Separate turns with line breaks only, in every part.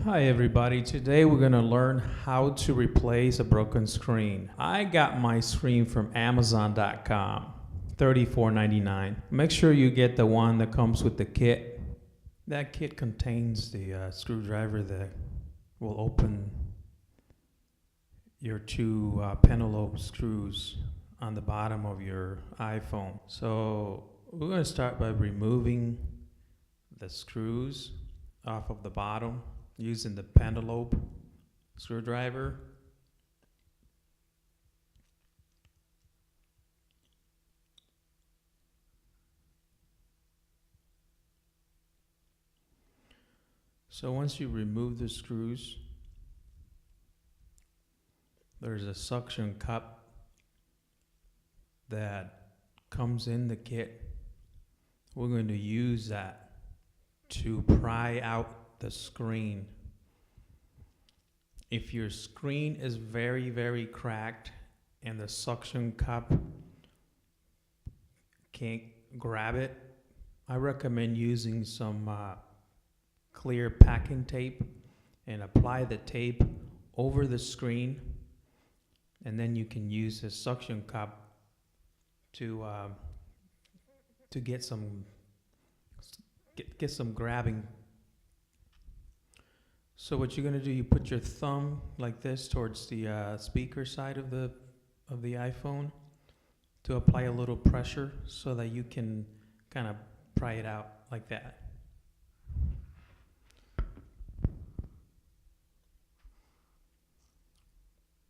Hi everybody, today we're going to learn how to replace a broken screen. I got my screen from Amazon.com, $34.99. Make sure you get the one that comes with the kit. That kit contains the screwdriver that will open your two penelope screws on the bottom of your iPhone. So we're going to start by removing the screws off of the bottom using the penelope screwdriver. So once you remove the screws, there's a suction cup that comes in the kit. We're going to use that to pry out the screen. If your screen is very, very cracked and the suction cup can't grab it, I recommend using some clear packing tape and apply the tape over the screen, and then you can use the suction cup to get some grabbing. So what you're going to do, you put your thumb like this towards the speaker side of the iPhone to apply a little pressure so that you can kind of pry it out like that.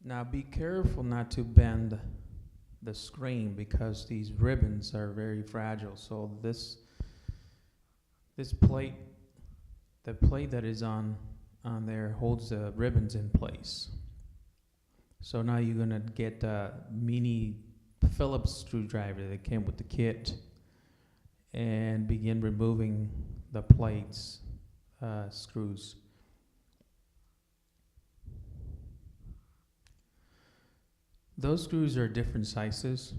Now be careful not to bend the screen because these ribbons are very fragile. So this plate, the plate that is on there holds the ribbons in place. So now you're gonna get a mini Phillips screwdriver that came with the kit and begin removing the plates, screws. Those screws are different sizes,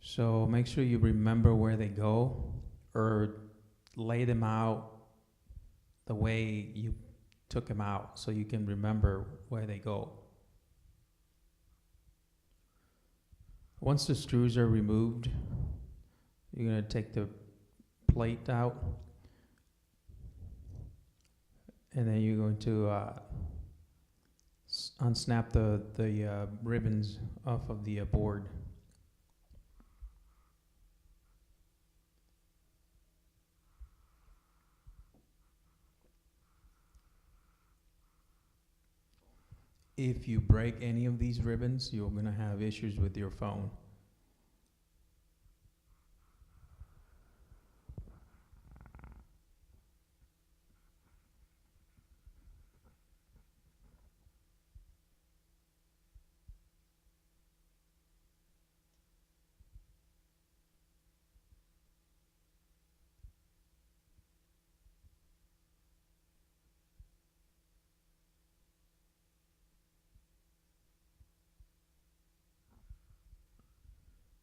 so make sure you remember where they go or lay them out the way you took them out so you can remember where they go. Once the screws are removed, you're going to take the plate out, and then you're going to unsnap the ribbons off of the board. If you break any of these ribbons, you're going to have issues with your phone.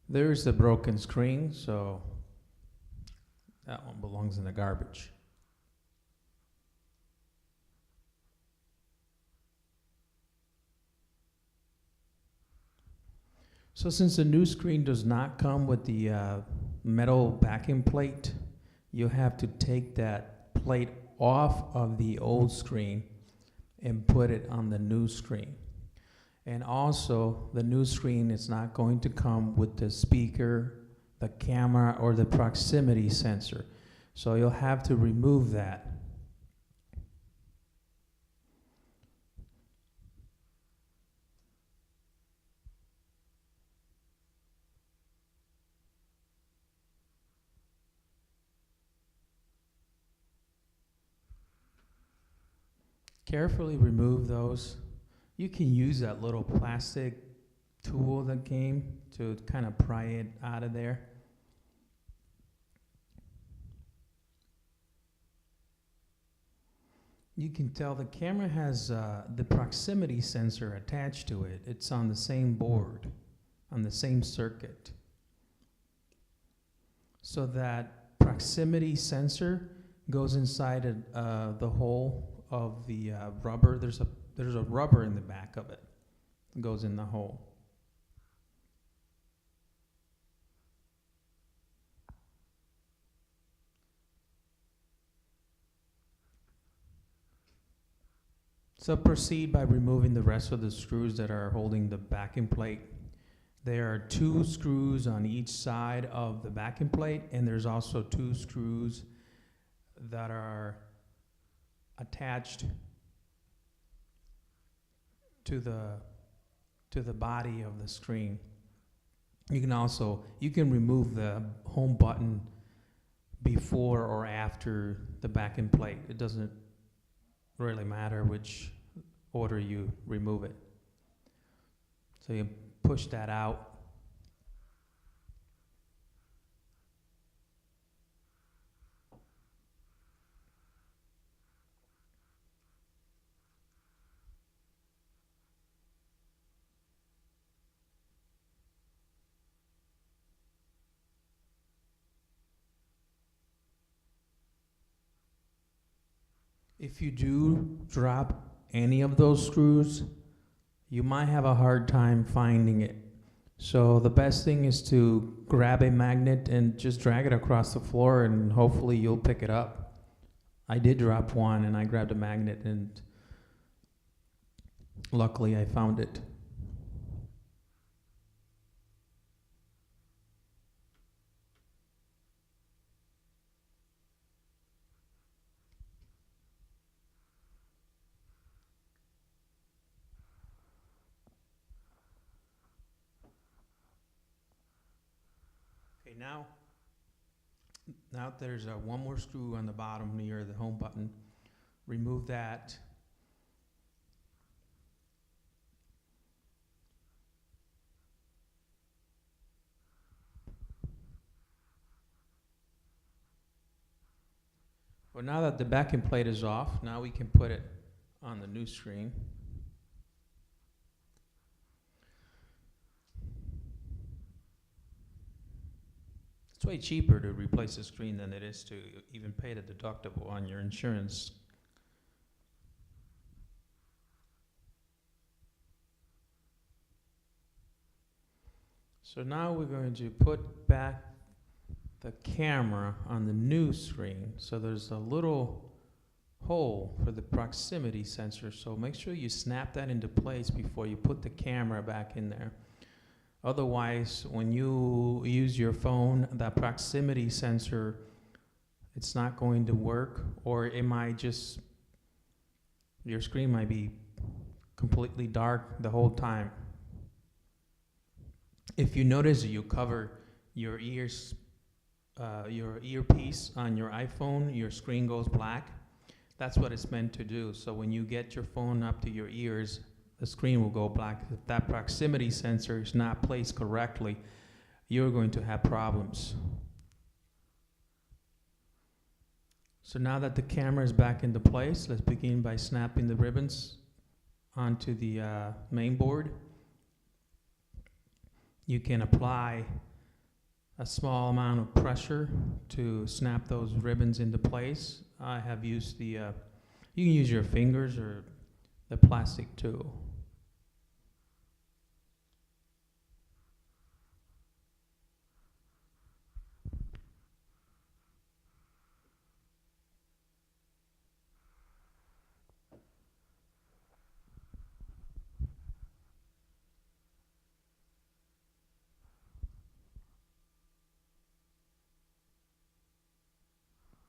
There's the broken screen, so that one belongs in the garbage. So since the new screen does not come with the metal backing plate, you have to take that plate off of the old screen and put it on the new screen. And also, the new screen is not going to come with the speaker, the camera, or the proximity sensor. So you'll have to remove that. Carefully remove those. You can use that little plastic tool that came to kind of pry it out of there. You can tell the camera has the proximity sensor attached to it. It's on the same board, on the same circuit. So that proximity sensor goes inside the hole of the rubber. There's a rubber in the back of it. It goes in the hole. So proceed by removing the rest of the screws that are holding the backing plate. There are 2 screws on each side of the backing plate, and there's also 2 screws that are attached to the body of the screen. You can remove the home button before or after the backing plate. It doesn't really matter which order you remove it. So you push that out. If you do drop any of those screws, you might have a hard time finding it. So the best thing is to grab a magnet and just drag it across the floor, and hopefully you'll pick it up. I did drop one, and I grabbed a magnet, and luckily I found it. Okay, now there's one more screw on the bottom near the home button. Remove that. Well, now that the backing plate is off, now we can put it on the new screen. It's way cheaper to replace a screen than it is to even pay the deductible on your insurance. So now we're going to put back the camera on the new screen. So there's a little hole for the proximity sensor. So make sure you snap that into place before you put the camera back in there. Otherwise, when you use your phone, that proximity sensor, it's not going to work, or it might just, your screen might be completely dark the whole time. If you notice, you cover your ears, your earpiece on your iPhone, your screen goes black. That's what it's meant to do. So when you get your phone up to your ears, the screen will go black. If that proximity sensor is not placed correctly, you're going to have problems. So now that the camera is back into place, let's begin by snapping the ribbons onto the main board. You can apply a small amount of pressure to snap those ribbons into place. I have used you can use your fingers or the plastic tool.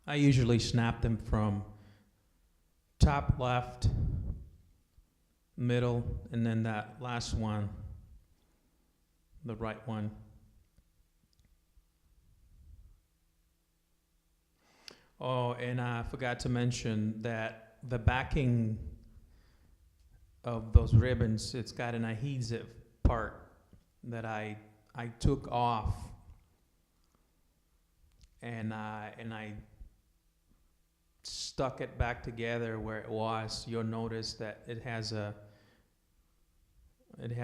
I usually snap them from top left, middle, and then that last one, the right one. Oh, and I forgot to mention that the backing of those ribbons, it's got an adhesive part that I took off, and I stuck it back together where it was. You'll notice that it has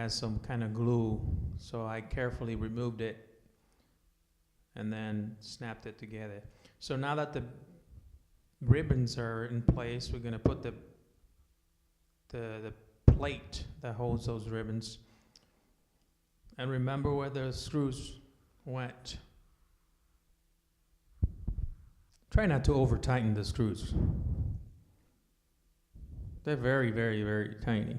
some kind of glue, so I carefully removed it and then snapped it together. So now that ribbons are in place. We're going to put the plate that holds those ribbons. And remember where the screws went. Try not to over tighten the screws. They're very, very, very tiny.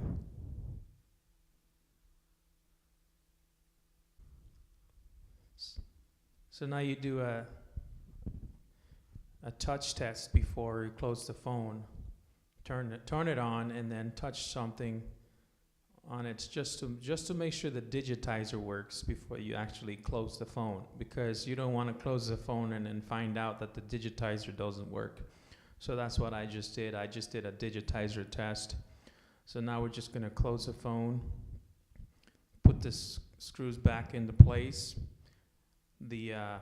So now you do a touch test before you close the phone. Turn it on and then touch something on it just to make sure the digitizer works before you actually close the phone, because you don't want to close the phone and then find out that the digitizer doesn't work. So that's what I just did. I just did a digitizer test. So now we're just going to close the phone, put the screws back into place. The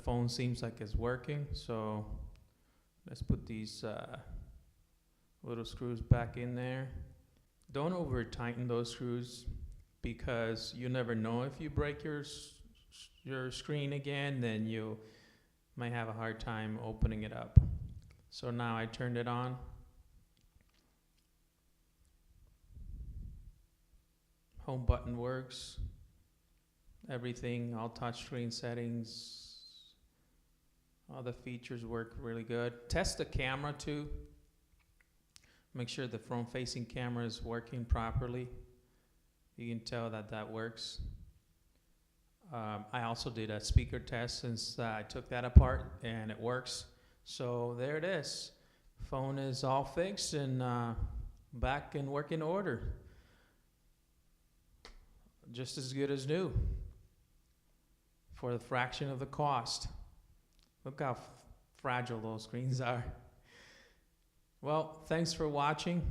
phone seems like it's working, so let's put these little screws back in there. Don't over tighten those screws, because you never know, if you break your screen again, then you might have a hard time opening it up. So now I turned it on. Home button works. Everything, all touchscreen settings, all the features work really good. Test the camera too. Make sure the front-facing camera is working properly. You can tell that works. I also did a speaker test, since I took that apart, and it works. So there it is. Phone is all fixed and back in working order. Just as good as new, for the fraction of the cost. Look how fragile those screens are. Well, thanks for watching.